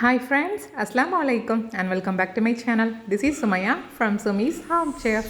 Hi friends, Assalamu alaikum and welcome back to my channel. This is Sumaya from Sumi's Home Chair.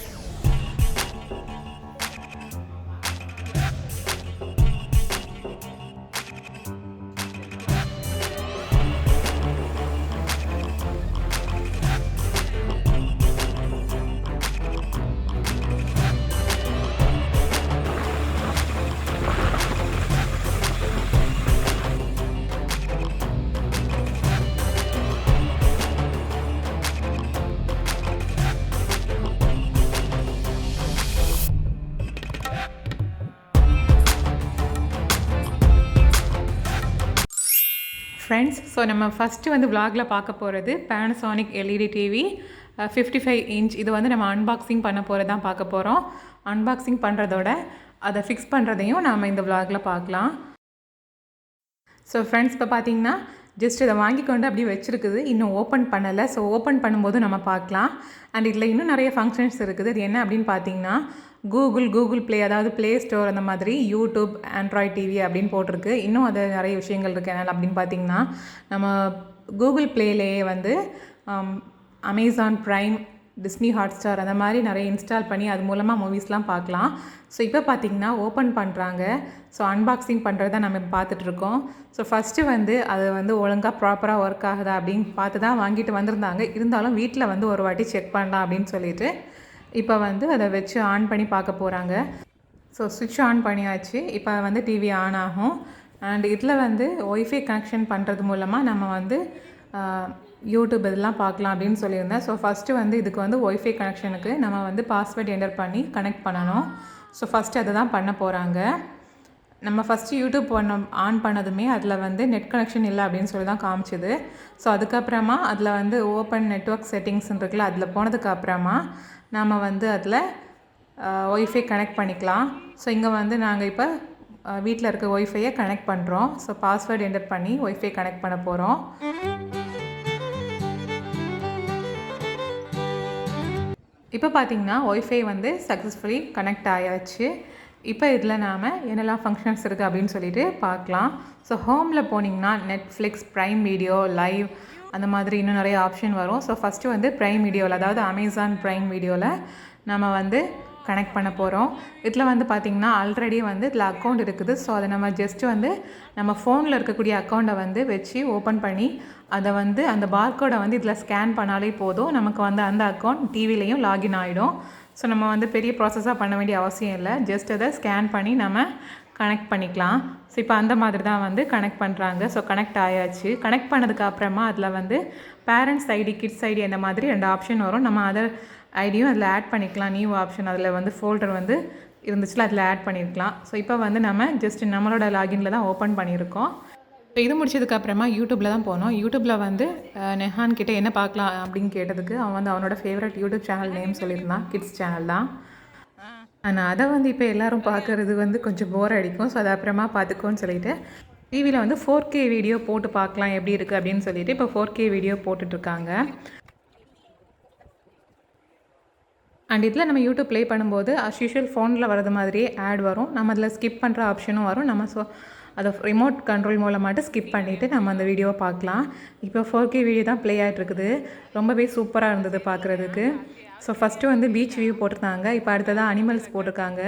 Friends, so நம்ம first வந்து vlogல பார்க்க போகிறது Panasonic LED TV 55 inch. இது வந்து நம்ம அன்பாக்சிங் பண்ண போகிறது தான் பார்க்க போகிறோம். அன்பாக்சிங் பண்ணுறதோட அதை ஃபிக்ஸ் பண்ணுறதையும் நாம் இந்த vlogல பார்க்கலாம். ஸோ ஃப்ரெண்ட்ஸ், இப்போ பார்த்தீங்கன்னா ஜஸ்ட் இதை வாங்கி கொண்டு அப்படியே வச்சுருக்குது, இன்னும் ஓப்பன் பண்ணலை. ஸோ ஓப்பன் பண்ணும்போது நம்ம பார்க்கலாம். அண்ட் இதில் இன்னும் நிறைய ஃபங்க்ஷன்ஸ் இருக்குது. இது என்ன அப்படின்னு பார்த்தீங்கன்னா கூகுள் ப்ளே, அதாவது ப்ளே ஸ்டோர், அந்த மாதிரி யூடியூப், ஆண்ட்ராய்ட் டிவி அப்படின்னு போட்டிருக்கு. இன்னும் அது நிறைய விஷயங்கள் இருக்குது. என்ன அப்படின்னு பார்த்தீங்கன்னா நம்ம கூகுள் ப்ளேலேயே வந்து அமேசான் ப்ரைம், டிஸ்னி ஹாட்ஸ்டார் அந்த மாதிரி நிறைய இன்ஸ்டால் பண்ணி அது மூலமாக மூவிஸ்லாம் பார்க்கலாம். ஸோ இப்போ பார்த்திங்கன்னா ஓப்பன் பண்ணுறாங்க. ஸோ அன்பாக்சிங் பண்ணுறது தான் நம்ம பார்த்துட்ருக்கோம். ஸோ ஃபஸ்ட்டு வந்து அது வந்து ஒழுங்காக ப்ராப்பராக ஒர்க் ஆகுதா அப்படின்னு பார்த்து தான் வாங்கிட்டு வந்திருந்தாங்க. இருந்தாலும் வீட்டில் வந்து ஒரு வாட்டி செக் பண்ணலாம் அப்படின்னு சொல்லிட்டு இப்போ வந்து அதை வச்சு ஆன் பண்ணி பார்க்க போகிறாங்க. ஸோ சுவிட்ச் ஆன் பண்ணியாச்சு. இப்போ வந்து டிவி ஆன் ஆகும். அண்ட் இதில் வந்து ஒய்ஃபை கனெக்ஷன் பண்ணுறது மூலமாக நம்ம வந்து யூடியூப் இதெல்லாம் பார்க்கலாம் அப்படின்னு சொல்லியிருந்தேன். ஸோ ஃபஸ்ட்டு வந்து இதுக்கு வந்து ஒய்ஃபை கனெக்ஷனுக்கு நம்ம வந்து பாஸ்வேர்ட் என்டர் பண்ணி கனெக்ட் பண்ணணும். ஸோ ஃபஸ்ட்டு அதை தான் பண்ண போகிறாங்க. நம்ம ஃபஸ்ட்டு யூடியூப் ஆன் பண்ணதுமே அதில் வந்து நெட் கனெக்ஷன் இல்லை அப்படின்னு சொல்லி தான் காமிச்சிது. ஸோ அதுக்கப்புறமா அதில் வந்து ஓப்பன் நெட்வொர்க் செட்டிங்ஸ்ன்னு இருக்குல்ல, அதில் போனதுக்கப்புறமா நாம் வந்து அதில் ஒய்ஃபை கனெக்ட் பண்ணிக்கலாம். ஸோ இங்கே வந்து நாங்கள் இப்போ வீட்டில் இருக்க ஒய்ஃபையை கனெக்ட் பண்ணுறோம். ஸோ பாஸ்வேர்டு என்டர் பண்ணி ஒய்ஃபை கனெக்ட் பண்ண போகிறோம். இப்போ பார்த்திங்கன்னா ஒய்ஃபை வந்து சக்ஸஸ்ஃபுல்லி கனெக்ட் ஆயாச்சு. இப்போ இதில் நாம் என்னெல்லாம் ஃபங்க்ஷன்ஸ் இருக்குது அப்படின்னு சொல்லிட்டு பார்க்கலாம். ஸோ ஹோமில் போனீங்கன்னா நெட்ஃப்ளிக்ஸ், ப்ரைம் வீடியோ, லைவ், அந்த மாதிரி இன்னும் நிறைய ஆப்ஷன் வரும். ஸோ ஃபஸ்ட்டு வந்து ப்ரைம் வீடியோவில், அதாவது அமேசான் ப்ரைம் வீடியோவில் நம்ம வந்து கனெக்ட் பண்ண போகிறோம். இதில் வந்து பார்த்திங்கன்னா ஆல்ரெடி வந்து இதில் அக்கௌண்ட் இருக்குது. ஸோ அதை நம்ம ஜஸ்ட்டு வந்து நம்ம ஃபோனில் இருக்கக்கூடிய அக்கௌண்ட்டை வந்து வச்சு ஓப்பன் பண்ணி அதை வந்து அந்த பார்கோடை வந்து இதில் ஸ்கேன் பண்ணாலே போதும், நமக்கு வந்து அந்த அக்கௌண்ட் டிவிலையும் லாகின் ஆகிடும். ஸோ நம்ம வந்து பெரிய ப்ராசஸாக பண்ண வேண்டிய அவசியம் இல்லை. ஜஸ்ட் அதை ஸ்கேன் பண்ணி நம்ம கனெக்ட் பண்ணிக்கலாம். ஸோ இப்போ அந்த மாதிரி தான் வந்து கனெக்ட் பண்ணுறாங்க. ஸோ கனெக்ட் ஆயாச்சு. கனெக்ட் பண்ணதுக்கு அப்புறமா அதில் வந்து பேரண்ட்ஸ் ஐடி, கிட்ஸ் ஐடி, அந்த மாதிரி 2 ஆப்ஷன் வரும். நம்ம அதர் ஐடியும் அதில் ஆட் பண்ணிக்கலாம். நியூ ஆப்ஷன் அதில் வந்து ஃபோல்டர் வந்து இருந்துச்சுல, அதில் ஆட் பண்ணியிருக்கலாம். ஸோ இப்போ வந்து நம்ம ஜஸ்ட் நம்மளோட லாகின்ல தான் ஓப்பன் பண்ணியிருக்கோம். இப்போ இது முடிச்சதுக்கப்புறமா யூடியூப்பில் தான் போனோம். யூடியூப்பில் வந்து நெஹான் கிட்டே என்ன பார்க்கலாம் அப்படின்னு கேட்டதுக்கு அவன் வந்து அவனோட ஃபேவரட் யூடியூப் சேனல் நேம் சொல்லியிருந்தான். கிட்ஸ் சேனல் தான். ஆனால் அதை வந்து இப்போ எல்லோரும் பார்க்குறது வந்து கொஞ்சம் போர் அடிக்கும். ஸோ அதை அப்புறமா பார்த்துக்கோன்னு சொல்லிவிட்டு டிவியில் வந்து 4K வீடியோ போட்டு பார்க்கலாம் எப்படி இருக்குது அப்படின்னு சொல்லிட்டு இப்போ 4K வீடியோ போட்டுட்ருக்காங்க. அண்ட் இதில் நம்ம யூடியூப் ப்ளே பண்ணும்போது அஸ் யூஷுவல் ஃபோனில் வரது மாதிரியே ஆட் வரும். நம்ம அதில் ஸ்கிப் பண்ணுற ஆப்ஷனும் வரும். நம்ம ஸோ அதை ரிமோட் கண்ட்ரோல் மூலமாட்டு ஸ்கிப் பண்ணிவிட்டு நம்ம அந்த வீடியோவை பார்க்கலாம். இப்போ 4K வீடியோ தான் ப்ளே ஆகிட்ருக்குது. ரொம்பவே சூப்பராக இருந்தது பார்க்குறதுக்கு. ஸோ ஃபஸ்ட்டு வந்து பீச் வியூ போட்டிருந்தாங்க. இப்போ அடுத்ததான் அனிமல்ஸ் போட்டிருக்காங்க.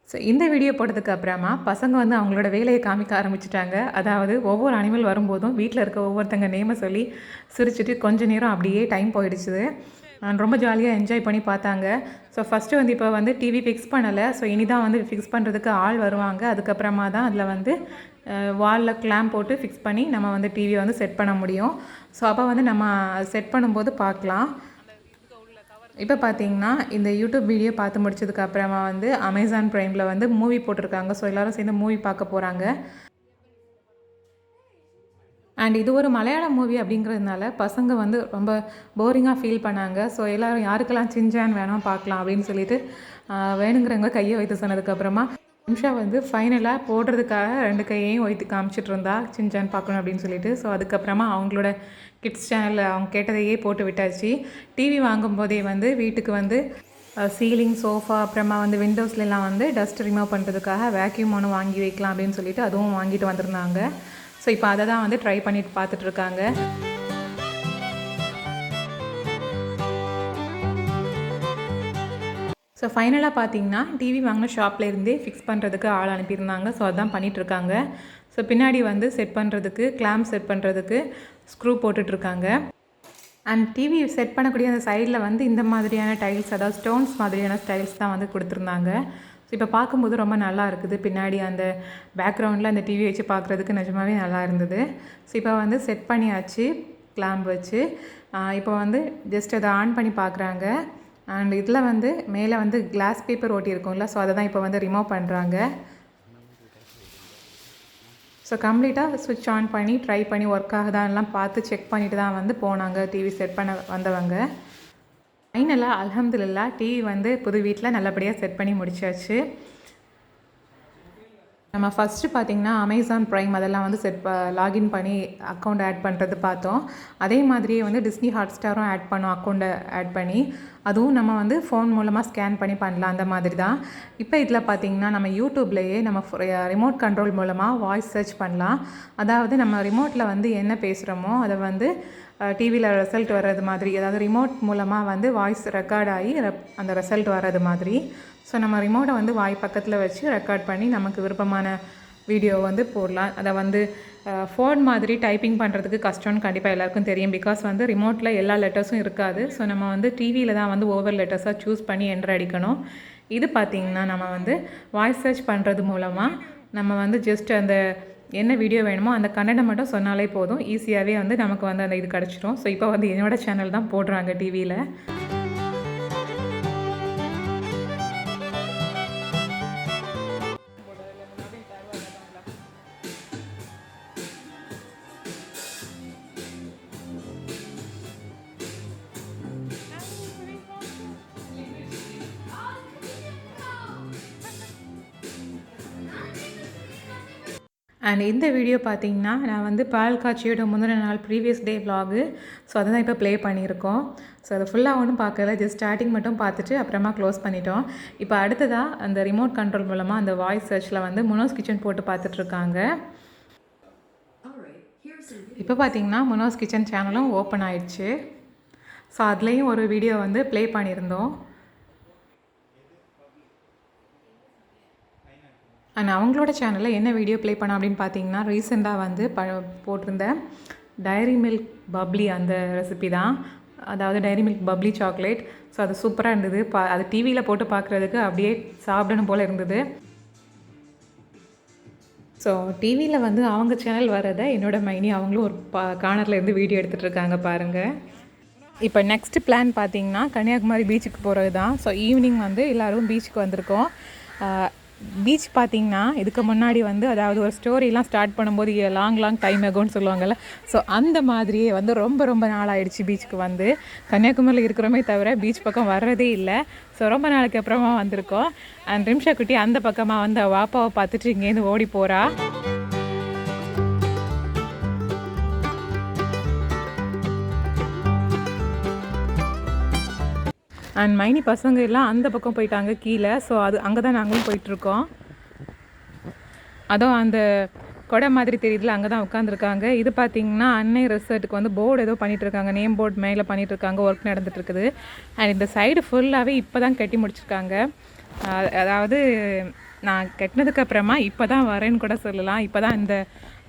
ஸோ இந்த வீடியோ போட்டதுக்கு அப்புறமா பசங்க வந்து அவங்களோட வேலையை காமிக்க ஆரம்பிச்சிட்டாங்க. அதாவது ஒவ்வொரு அனிமல் வரும்போதும் வீட்டில் இருக்க ஒவ்வொருத்தங்க நேமை சொல்லி சிரிச்சுட்டு கொஞ்சம் நேரம் அப்படியே டைம் போயிடுச்சுது. ரொம்ப ஜாலியாக என்ஜாய் பண்ணி பார்த்தாங்க. ஸோ ஃபஸ்ட்டு வந்து இப்போ வந்து டிவி ஃபிக்ஸ் பண்ணலை. ஸோ இனி தான் வந்து ஃபிக்ஸ் பண்ணுறதுக்கு ஆள் வருவாங்க. அதுக்கப்புறமா தான் அதில் வந்து வாலில் கிளாம்ப் போட்டு ஃபிக்ஸ் பண்ணி நம்ம வந்து டிவியை வந்து செட் பண்ண முடியும். ஸோ அப்போ வந்து நம்ம செட் பண்ணும்போது பார்க்கலாம். இப்போ பார்த்தீங்கன்னா இந்த யூடியூப் வீடியோ பார்த்து முடிச்சதுக்கு அப்புறமா வந்து அமேசான் ப்ரைமில் வந்து மூவி போட்டிருக்காங்க. ஸோ எல்லோரும் சேர்ந்து மூவி பார்க்க போகிறாங்க. அண்ட் இது ஒரு மலையாளம் மூவி அப்படிங்கிறதுனால பசங்க வந்து ரொம்ப போரிங்காக ஃபீல் பண்ணாங்க. ஸோ எல்லோரும் யாருக்கெல்லாம் சின்சான் வேணாம் பார்க்கலாம் அப்படின்னு சொல்லிட்டு வேணுங்கிறவங்க கையை வைத்து சொன்னதுக்கப்புறமா நிமிஷா வந்து ஃபைனலாக போடுறதுக்காக 2 கையையும் வைத்து காமிச்சிட்டு இருந்தா சின்சான் பார்க்கணும் அப்படின்னு சொல்லிட்டு. ஸோ அதுக்கப்புறமா அவங்களோட கிட்ஸ் சேனலில் அவங்க கேட்டதையே போட்டு விட்டாச்சு. டிவி வாங்கும்போதே வந்து வீட்டுக்கு வந்து சீலிங், சோஃபா, அப்புறமா வந்து விண்டோஸ்லாம் வந்து டஸ்ட் ரிமூவ் பண்ணுறதுக்காக வேக்யூம் ஒன்று வாங்கி வைக்கலாம் அப்படின்னு சொல்லிட்டு அதுவும் வாங்கிட்டு வந்திருந்தாங்க. ஸோ இப்போ அதை தான் வந்து ட்ரை பண்ணிட்டு பார்த்துட்ருக்காங்க. ஸோ ஃபைனலாக பார்த்தீங்கன்னா டிவி வாங்கின ஷாப்லேருந்தே ஃபிக்ஸ் பண்ணுறதுக்கு ஆள் அனுப்பியிருந்தாங்க. ஸோ அதுதான் பண்ணிகிட்ருக்காங்க. ஸோ பின்னாடி வந்து செட் பண்ணுறதுக்கு கிளாம்ப் செட் பண்ணுறதுக்கு ஸ்க்ரூ போட்டுட்ருக்காங்க. அண்ட் டிவி செட் பண்ணக்கூடிய அந்த சைடில் வந்து இந்த மாதிரியான டைல்ஸ், அதாவது ஸ்டோன்ஸ் மாதிரியான டைல்ஸ் தான் வந்து கொடுத்துருந்தாங்க. ஸோ இப்போ பார்க்கும்போது ரொம்ப நல்லா இருக்குது. பின்னாடி அந்த பேக்ரவுண்டில் அந்த டிவி வச்சு பார்க்குறதுக்கு நிஜமாகவே நல்லா இருந்தது. ஸோ இப்போ வந்து செட் பண்ணியாச்சு கிளாம்ப் வச்சு. இப்போ வந்து ஜஸ்ட் அதை ஆன் பண்ணி பார்க்குறாங்க. அண்ட் இதில் வந்து மேலே வந்து கிளாஸ் பேப்பர் ஓட்டியிருக்கோம்ல, ஸோ அதை தான் இப்போ வந்து ரிமூவ் பண்ணுறாங்க. ஸோ கம்ப்ளீட்டாக ஸ்விட்ச் ஆன் பண்ணி ட்ரை பண்ணி ஒர்க் ஆகுதான்லாம் பார்த்து செக் பண்ணிவிட்டு தான் வந்து போனாங்க டிவி செட் பண்ண வந்தவங்க. ஃபைனலாக அல்ஹம்துலில்லாஹ் டிவி வந்து புது வீட்டில் நல்லபடியாக செட் பண்ணி முடிச்சாச்சு. நம்ம ஃபஸ்ட்டு பார்த்திங்கன்னா அமேசான் ப்ரைம் அதெல்லாம் வந்து லாகின் பண்ணி அக்கௌண்ட் ஆட் பண்ணுறது பார்த்தோம். அதே மாதிரியே வந்து டிஸ்னி ஹாட்ஸ்டாரும் ஆட் பண்ணோம் அக்கௌண்ட்டை ஆட் பண்ணி. அதுவும் நம்ம வந்து ஃபோன் மூலமாக ஸ்கேன் பண்ணி பண்ணலாம், அந்த மாதிரி தான். இப்போ இதில் பார்த்திங்கன்னா நம்ம யூடியூப்லேயே நம்ம ரிமோட் கண்ட்ரோல் மூலமாக வாய்ஸ் சர்ச் பண்ணலாம். அதாவது நம்ம ரிமோட்டில் வந்து என்ன பேசுகிறோமோ அதை வந்து டிவியில் ரிசல்ட் வர்றது மாதிரி, அதாவது ரிமோட் மூலமாக வந்து வாய்ஸ் ரெக்கார்ட் ஆகி அந்த ரிசல்ட் வர்றது மாதிரி. ஸோ நம்ம ரிமோட்டை வந்து வாய் பக்கத்தில் வச்சு ரெக்கார்ட் பண்ணி நமக்கு விருப்பமான வீடியோ வந்து போடலாம். அதை வந்து ஃபோன் மாதிரி டைப்பிங் பண்ணுறதுக்கு கஷ்டம்னு கண்டிப்பாக எல்லாருக்கும் தெரியும். பிகாஸ் வந்து ரிமோட்டில் எல்லா லெட்டர்ஸும் இருக்காது. ஸோ நம்ம வந்து டிவியில் தான் வந்து ஓவர் லெட்டர்ஸாக சூஸ் பண்ணி என்ட்ரு அடிக்கணும். இது பார்த்திங்கன்னா நம்ம வந்து வாய்ஸ் சர்ச் பண்ணுறது மூலமாக நம்ம வந்து ஜஸ்ட் அந்த என்ன வீடியோ வேணுமோ அந்த கண்டென்ட்டை மட்டும் சொன்னாலே போதும், ஈஸியாகவே வந்து நமக்கு வந்து அந்த இது கிடச்சிரும். ஸோ இப்போ வந்து என்னோடய சேனல் தான் போடுறாங்க டிவியில். அண்ட் இந்த வீடியோ பார்த்திங்கன்னா நான் வந்து பால் காட்சியோட முந்தின நாள் ப்ரீவியஸ் டே விலாகு. ஸோ அதை தான் இப்போ ப்ளே பண்ணியிருக்கோம். ஸோ அதை ஃபுல்லாக ஒன்றும் பார்க்கல, ஜஸ்ட் ஸ்டார்டிங் மட்டும் பார்த்துட்டு அப்புறமா க்ளோஸ் பண்ணிட்டோம். இப்போ அடுத்ததாக அந்த ரிமோட் கண்ட்ரோல் மூலமாக அந்த வாய்ஸ் சர்ச்சில் வந்து முனோஸ் கிச்சன் போட்டு பார்த்துட்ருக்காங்க. இப்போ பார்த்திங்கன்னா முனோஸ் கிச்சன் சேனலும் ஓப்பன் ஆயிடுச்சு. ஸோ அதுலேயும் ஒரு வீடியோ வந்து ப்ளே பண்ணியிருந்தோம். அண்ட் அவங்களோட சேனலில் என்ன வீடியோ ப்ளே பண்ணோம் அப்படின்னு பார்த்தீங்கன்னா, ரீசெண்டாக வந்து போட்டிருந்த டைரி மில்க் பப்ளி அந்த ரெசிபி தான். அதாவது Dairy Milk Bubbly chocolate. So அது சூப்பராக இருந்தது. அது டிவியில் போட்டு பார்க்குறதுக்கு அப்படியே சாப்பிடணும் போல் இருந்தது. ஸோ டிவியில் வந்து அவங்க சேனல் வரதை என்னோடய மைனி அவங்களும் ஒரு கார்னர்லேருந்து வீடியோ எடுத்துகிட்ருக்காங்க பாருங்கள். இப்போ நெக்ஸ்ட் பிளான் பார்த்திங்கன்னா கன்னியாகுமரி பீச்சுக்கு போகிறது தான். ஸோ ஈவினிங் வந்து எல்லோரும் பீச்சுக்கு வந்திருக்கோம். பீச் பார்த்திங்கன்னா இதுக்கு முன்னாடி வந்து அதாவது ஒரு ஸ்டோரிலாம் ஸ்டார்ட் பண்ணும்போது லாங் டைம் ஆகும்னு சொல்லுவாங்கள்ல. ஸோ அந்த மாதிரியே வந்து ரொம்ப நாள் ஆகிடுச்சு பீச்சுக்கு வந்து. கன்னியாகுமரியில் இருக்கிறோமே தவிர பீச் பக்கம் வர்றதே இல்லை. ஸோ ரொம்ப நாளைக்கு அப்புறமா வந்திருக்கோம். அண்ட் ரிம்ஷா குட்டி அந்த பக்கமாக வந்து வாப்பாவை பார்த்துட்டு இங்கேருந்து ஓடி போகிறா. அண்ட் மைனி பசங்க எல்லாம் அந்த பக்கம் போயிட்டாங்க கீழே. ஸோ அது அங்கே தான் நாங்களும் போயிட்டுருக்கோம். அதுவும் அந்த கொடை மாதிரி தெரியுதுல, அங்கே தான் உட்காந்துருக்காங்க. இது பார்த்திங்கன்னா அன்னை ரெசார்ட்டுக்கு வந்து போர்டு ஏதோ பண்ணிகிட்ருக்காங்க, நேம் போர்டு மேலே பண்ணிகிட்ருக்காங்க, ஒர்க் நடந்துகிட்ருக்குது. அண்ட் இந்த சைடு ஃபுல்லாகவே இப்போ தான் கட்டி முடிச்சிருக்காங்க. அதாவது நான் கட்டினதுக்கப்புறமா இப்போ தான் வரேன்னு கூட சொல்லலாம். இப்போ தான் இந்த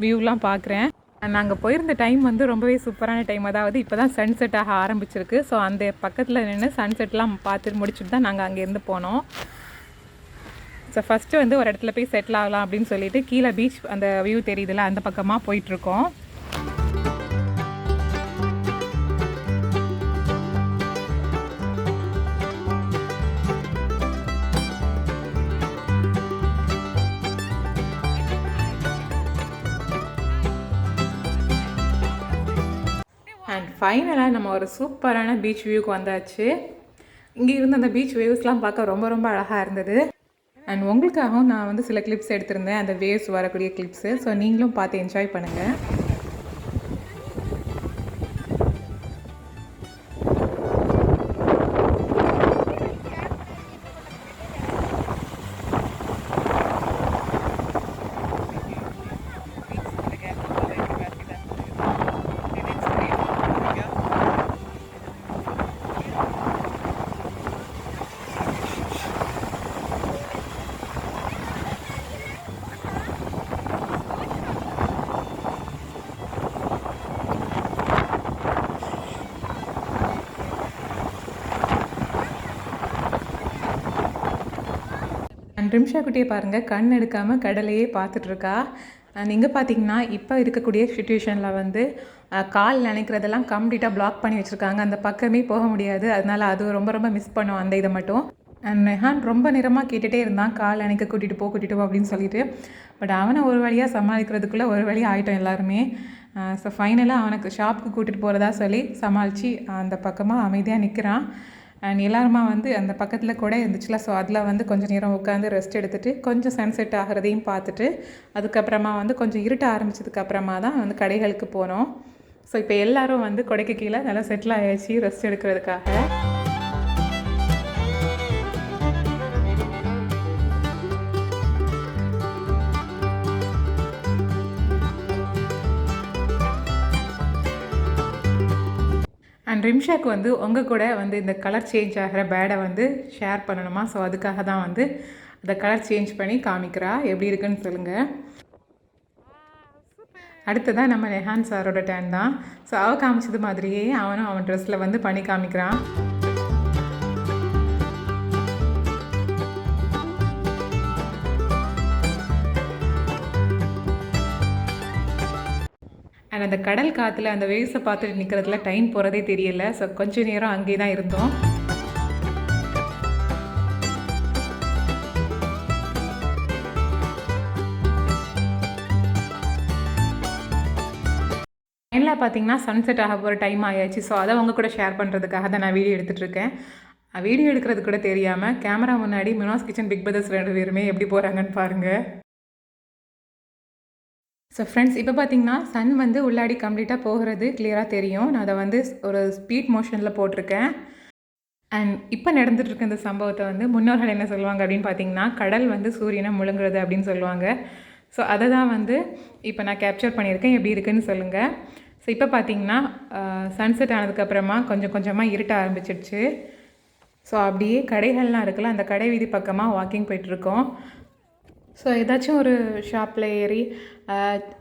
வியூலாம் பார்க்குறேன். நாங்கள் போயிருந்த டைம் வந்து ரொம்பவே சூப்பரான டைம். அதாவது இப்போ தான் சன்செட் ஆக ஆரம்பிச்சிருக்கு. ஸோ அந்த பக்கத்தில் நின்று சன்செட்லாம் பார்த்து முடிச்சுட்டு தான் நாங்கள் அங்கேருந்து போனோம். ஸோ ஃபஸ்ட்டு வந்து ஒரு இடத்துல போய் செட்டில் ஆகலாம் அப்படின்னு சொல்லிட்டு கீழே பீச் அந்த வியூ தெரியுதுல, அந்த பக்கமாக போயிட்டுருக்கோம். அண்ட் ஃபைனலாக நம்ம ஒரு சூப்பரான பீச் வியூக்கு வந்தாச்சு. இங்கே இருந்து அந்த பீச் வேவ்ஸ்லாம் பார்க்க ரொம்ப அழகாக இருந்தது. அண்ட் உங்களுக்காகவும் நான் வந்து சில கிளிப்ஸ் எடுத்திருந்தேன், அந்த வேவ்ஸ் வரக்கூடிய கிளிப்ஸு. ஸோ நீங்களும் பார்த்து என்ஜாய் பண்ணுங்கள். ரிம்ஷா குட்டியை பாருங்கள், கண் எடுக்காமல் கடலையே பார்த்துட்ருக்கா. அண்ட் இங்கே பார்த்தீங்கன்னா இப்போ இருக்கக்கூடிய சுச்சுவேஷனில் வந்து கால் நினைக்கிறதெல்லாம் கம்ப்ளீட்டாக பிளாக் பண்ணி வச்சுருக்காங்க. அந்த பக்கமே போக முடியாது. அதனால் அது ரொம்ப ரொம்ப மிஸ் பண்ணும் அந்த இதை மட்டும். அண்ட் ரெஹான் ரொம்ப நேரமாக கேட்டுகிட்டே இருந்தான், கால் நினைக்க கூட்டிகிட்டு போ அப்படின்னு சொல்லிட்டு. பட் அவனை ஒரு வழியாக சமாளிக்கிறதுக்குள்ளே ஒரு வழியாக ஆகிட்டோம் எல்லாருமே. ஸோ ஃபைனலாக அவனுக்கு ஷாப்புக்கு கூட்டிகிட்டு போகிறதா சொல்லி சமாளித்து அந்த பக்கமாக அமைதியாக நிற்கிறான். அண்ட் எல்லாருமா வந்து அந்த பக்கத்தில் கூட இருந்துச்சுல, ஸோ அதில் வந்து கொஞ்சம் நேரம் உட்காந்து ரெஸ்ட் எடுத்துகிட்டு கொஞ்சம் சன்செட் ஆகிறதையும் பார்த்துட்டு அதுக்கப்புறமா வந்து கொஞ்சம் இருட்ட ஆரம்பித்ததுக்கப்புறமா தான் வந்து கடைகளுக்கு போனோம். ஸோ இப்போ எல்லோரும் வந்து கொடைக்கு கீழே நல்லா செட்டில் ஆகிடுச்சு ரெஸ்ட் எடுக்கிறதுக்காக. அண்ட் ரிம்ஷாக்கு வந்து உங்கள் கூட வந்து இந்த கலர் சேஞ்ச் ஆகிற பேடை வந்து ஷேர் பண்ணணுமா. ஸோ அதுக்காக தான் வந்து அந்த கலர் சேஞ்ச் பண்ணி காமிக்கிறா. எப்படி இருக்குன்னு சொல்லுங்கள். அடுத்ததான் நம்ம ரெஹான் சாரோட டேன் தான். ஸோ அவள் காமிச்சது மாதிரியே அவனும் அவன் ட்ரெஸ்ஸில் வந்து பண்ணி காமிக்கிறான். அண்ட் அந்த கடல் காற்றுல அந்த வேவ்ஸை பார்த்துட்டு நிற்கிறதுல டைம் போகிறதே தெரியல. ஸோ கொஞ்சம் நேரம் அங்கே தான் இருந்தோம். ஃபைனலாக பார்த்தீங்கன்னா சன்செட் ஆக போகிற டைம் ஆயாச்சு. ஸோ அதை அவங்க கூட ஷேர் பண்ணுறதுக்காக தான் நான் வீடியோ எடுத்துகிட்ருக்கேன். வீடியோ எடுக்கிறது கூட தெரியாமல் கேமரா முன்னாடி மினாஸ் கிச்சன் பிக் பிரதர்ஸ் 2 பேருமே எப்படி போகிறாங்கன்னு பாருங்கள். ஸோ ஃப்ரெண்ட்ஸ், இப்போ பார்த்தீங்கன்னா சன் வந்து உள்ளாடி கம்ப்ளீட்டாக போகிறது கிளியராக தெரியும். நான் அதை வந்து ஒரு ஸ்பீட் மோஷனில் போட்டிருக்கேன். அண்ட் இப்போ நடந்துகிட்ருக்க இந்த சம்பவத்தை வந்து முன்னோர்கள் என்ன சொல்லுவாங்க அப்படின்னு பார்த்தீங்கன்னா, கடல் வந்து சூரியனை முழுங்குறது அப்படின்னு சொல்லுவாங்க. ஸோ அதை தான் வந்து இப்போ நான் கேப்சர் பண்ணியிருக்கேன். எப்படி இருக்குன்னு சொல்லுங்கள். ஸோ இப்போ பார்த்தீங்கன்னா சன்செட் ஆனதுக்கப்புறமா கொஞ்சம் கொஞ்சமாக இருட்ட ஆரம்பிச்சிடுச்சு. ஸோ அப்படியே கடைகள்லாம் இருக்குல்ல, அந்த கடை வீதி பக்கமாக வாக்கிங் போயிட்டுருக்கோம். ஸோ ஏதாச்சும் ஒரு ஷாப்பில் ஏறி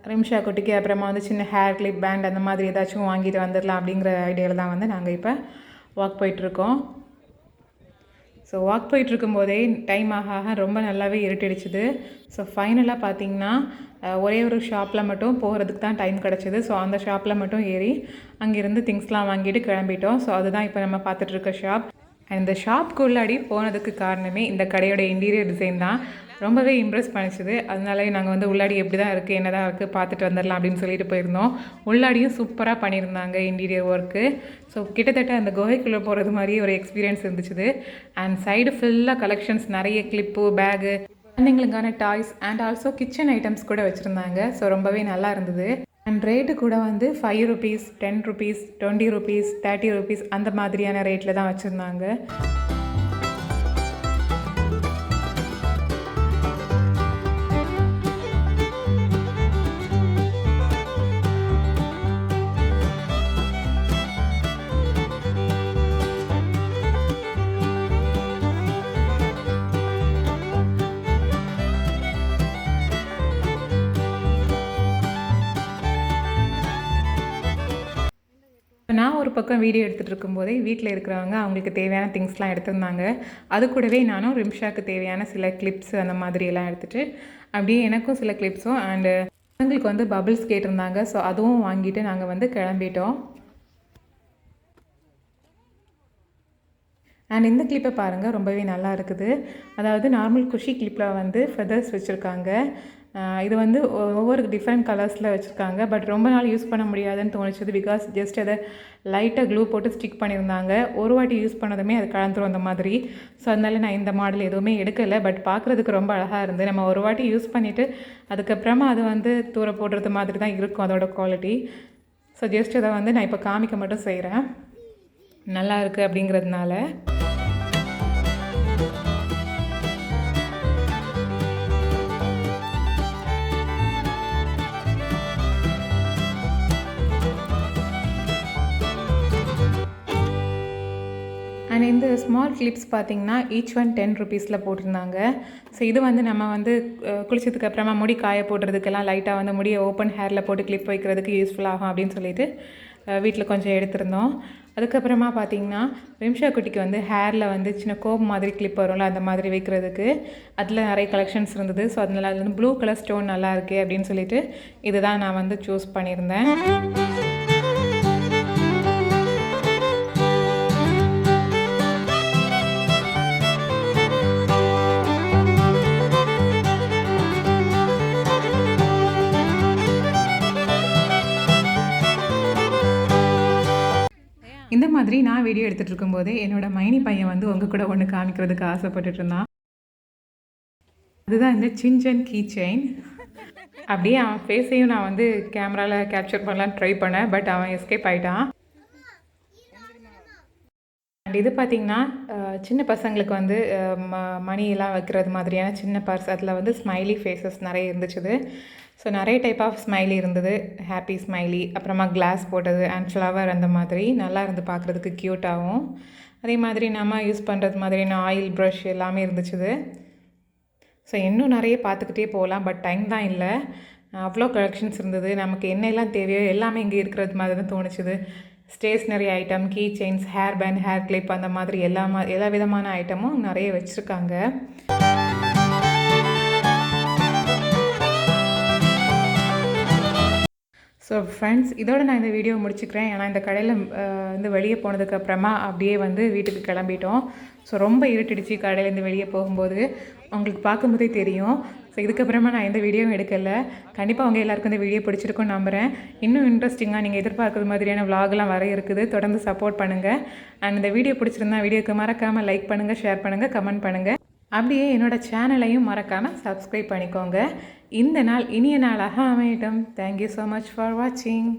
ரிம்ஷா குட்டிக்கு அப்புறமா வந்து சின்ன ஹேர் கிளிப் பேண்ட் அந்த மாதிரி ஏதாச்சும் வாங்கிட்டு வந்துடலாம் அப்படிங்கிற ஐடியாவில் தான் வந்து நாங்கள் இப்போ வாக் போயிட்டுருக்கோம். ஸோ வாக் போயிட்டுருக்கும்போதே டைம் ஆக ரொம்ப நல்லாவே இருட்டிடுச்சுது. ஸோ ஃபைனலாக பார்த்திங்கன்னா ஒரே ஒரு ஷாப்பில் மட்டும் போகிறதுக்கு தான் டைம் கிடச்சிது. ஸோ அந்த ஷாப்பில் மட்டும் ஏறி அங்கேருந்து திங்ஸ்லாம் வாங்கிட்டு கிளம்பிட்டோம். ஸோ அதுதான் இப்போ நம்ம பார்த்துட்ருக்க ஷாப். அண்ட் இந்த ஷாப்புக்கு உள்ளாடி போனதுக்கு காரணமே இந்த கடையோட இன்டீரியர் டிசைன் தான். ரொம்பவே இம்ப்ரெஸ் பண்ணிச்சுது. அதனாலே நாங்கள் வந்து உள்ளாடி எப்படி தான் இருக்குது என்ன தான் இருக்குது பார்த்துட்டு வந்துடலாம் அப்படின்னு சொல்லிட்டு போயிருந்தோம். உள்ளாடியும் சூப்பராக பண்ணியிருந்தாங்க இன்டீரியர் ஒர்க்கு. ஸோ கிட்டத்தட்ட அந்த குகைக்குள்ளே போகிறது மாதிரியே ஒரு எக்ஸ்பீரியன்ஸ் இருந்துச்சுது. அண்ட் சைடு ஃபுல்லாக கலெக்ஷன்ஸ், நிறைய கிளிப்பு, பேகு, குழந்தைங்களுக்கான toys and also kitchen items கூட வச்சுருந்தாங்க. ஸோ ரொம்பவே நல்லா இருந்தது. அண்ட் ரேட்டு கூட வந்து 5 rupees, 10 rupees, 20 rupees, 30 rupees அந்த மாதிரியான ரேட்டில் தான் வச்சுருந்தாங்க. நான் ஒரு பக்கம் வீடியோ எடுத்துகிட்டு இருக்கும்போதே வீட்டில் இருக்கிறவங்க அவங்களுக்கு தேவையான திங்ஸ்லாம் எடுத்திருந்தாங்க. அது கூடவே நானும் ரிம்ஷாவுக்கு தேவையான சில கிளிப்ஸ் அந்த மாதிரியெல்லாம் எடுத்துகிட்டு அப்படியே எனக்கும் சில கிளிப்ஸும் அண்டு அவங்களுக்கு வந்து பபிள்ஸ் கேட்டிருந்தாங்க. ஸோ அதுவும் வாங்கிட்டு நாங்கள் வந்து கிளம்பிட்டோம். அண்ட் இந்த கிளிப்பை பாருங்கள், ரொம்பவே நல்லா இருக்குது. அதாவது நார்மல் குஷி கிளிப்பில் வந்து ஃபெதர்ஸ் வச்சுருக்காங்க. இது வந்து ஒவ்வொரு டிஃப்ரெண்ட் கலர்ஸில் வச்சுருக்காங்க. பட் ரொம்ப நாள் யூஸ் பண்ண முடியாதுன்னு தோணுச்சுது. பிகாஸ் ஜஸ்ட் அதை லைட்டாக க்ளூ போட்டு ஸ்டிக் பண்ணியிருந்தாங்க. ஒரு வாட்டி யூஸ் பண்ணதுமே அது கலந்துரும் அந்த மாதிரி. ஸோ அதனால நான் இந்த மாடல் எதுவுமே எடுக்கலை. பட் பார்க்குறதுக்கு ரொம்ப அழகாக இருந்து, நம்ம ஒரு வாட்டி யூஸ் பண்ணிவிட்டு அதுக்கப்புறமா அது வந்து தூர போடுறது மாதிரி தான் இருக்கும் அதோட குவாலிட்டி. ஸோ ஜஸ்ட் அதை வந்து நான் இப்போ காமிக்க மட்டும் செய்கிறேன், நல்லா இருக்குது அப்படிங்கிறதுனால. அண்ட் இந்த ஸ்மால் கிளிப்ஸ் பார்த்திங்கன்னா ஈச் ஒன் 10 rupeesல போட்டிருந்தாங்க. ஸோ இது வந்து நம்ம வந்து குளிச்சதுக்கு அப்புறமா முடி காய போடுறதுக்கெல்லாம் லைட்டாக வந்து முடியை ஓப்பன் ஹேரில் போட்டு கிளிப் வைக்கிறதுக்கு யூஸ்ஃபுல் ஆகும் அப்படின்னு சொல்லிட்டு வீட்டில் கொஞ்சம் எடுத்திருந்தோம். அதுக்கப்புறமா பார்த்திங்கன்னா விம்ஷா குட்டிக்கு வந்து ஹேரில் வந்து சின்ன கோப் மாதிரி கிளிப் வரும்ல அந்த மாதிரி வைக்கிறதுக்கு அதில் நிறைய கலெக்ஷன்ஸ் இருந்தது. ஸோ அதனால் அது வந்து ப்ளூ கலர் ஸ்டோன் நல்லா இருக்குது அப்படின்னு சொல்லிட்டு இதுதான் நான் வந்து சூஸ் பண்ணியிருந்தேன். இந்த மாதிரி நான் வீடியோ எடுத்துகிட்டு இருக்கும்போதே என்னோடய மைனி பையன் வந்து உங்கள் கூட ஒன்று காமிக்கிறதுக்கு ஆசைப்பட்டுட்டு இருந்தான். அதுதான் இந்த சின்சன் கீ செயின். அப்படியே அவன் ஃபேஸையும் நான் வந்து கேமராவில் கேப்சர் பண்ணலான்னு ட்ரை பண்ணேன். பட் அவன் எஸ்கேப் ஆகிட்டான். அண்ட் இது பார்த்திங்கன்னா சின்ன பசங்களுக்கு வந்து மணியெல்லாம் வைக்கிறது மாதிரியான சின்ன பர்ஸ். அதில் வந்து ஸ்மைலி ஃபேஸஸ் நிறைய இருந்துச்சு. ஸோ நிறைய டைப் ஆஃப் ஸ்மைலி இருந்தது. ஹாப்பி ஸ்மைலி, அப்புறமா கிளாஸ் போட்டது அண்ட் ஃப்ளவர் அந்த மாதிரி நல்லா இருந்து பார்க்குறதுக்கு க்யூட்டாகவும். அதே மாதிரி நம்ம யூஸ் பண்ணுறது மாதிரியான ஆயில் ப்ரஷ் எல்லாமே இருந்துச்சு. ஸோ இன்னும் நிறைய பார்த்துக்கிட்டே போகலாம். பட் டைம் தான் இல்லை. அவ்வளோ கலெக்ஷன்ஸ் இருந்தது. நமக்கு என்னெல்லாம் தேவையோ எல்லாமே இங்கே இருக்கிறது மாதிரி தான் தோணுச்சுது. Stationery item, key chains, hair band, hair clip அந்த மாதிரி எல்லா விதமான ஐட்டமும் நிறைய வச்சுருக்காங்க. ஸோ ஃப்ரெண்ட்ஸ், இதோட நான் இந்த வீடியோ முடிச்சுக்கிறேன். ஏன்னா இந்த கடையில் வந்து வெளியே போனதுக்கப்புறமா அப்படியே வந்து வீட்டுக்கு கிளம்பிட்டோம். ஸோ ரொம்ப இருட்டிடுச்சு கடையிலேருந்து வெளியே போகும்போது. உங்களுக்கு பார்க்கும்போதே தெரியும். ஸோ இதுக்கப்புறமா நான் எந்த வீடியோவும் எடுக்கலை. கண்டிப்பாக அவங்க எல்லாருக்கும் இந்த வீடியோ பிடிச்சிருக்குன்னு நம்புகிறேன். இன்னும் இன்ட்ரெஸ்டிங்காக நீங்கள் எதிர்பார்க்குற மாதிரியான விலாக்லாம் வர இருக்குது. தொடர்ந்து சப்போர்ட் பண்ணுங்கள். அண்ட் இந்த வீடியோ பிடிச்சிருந்தா வீடியோக்கு மறக்காமல் லைக் பண்ணுங்கள், ஷேர் பண்ணுங்கள், கமெண்ட் பண்ணுங்கள். அப்படியே என்னோடய சேனலையும் மறக்காமல் சப்ஸ்கிரைப் பண்ணிக்கோங்க. இந்த நாள் இனிய நாளாக அமையட்டும். தேங்க்யூ ஸோ மச் ஃபார் வாட்சிங்.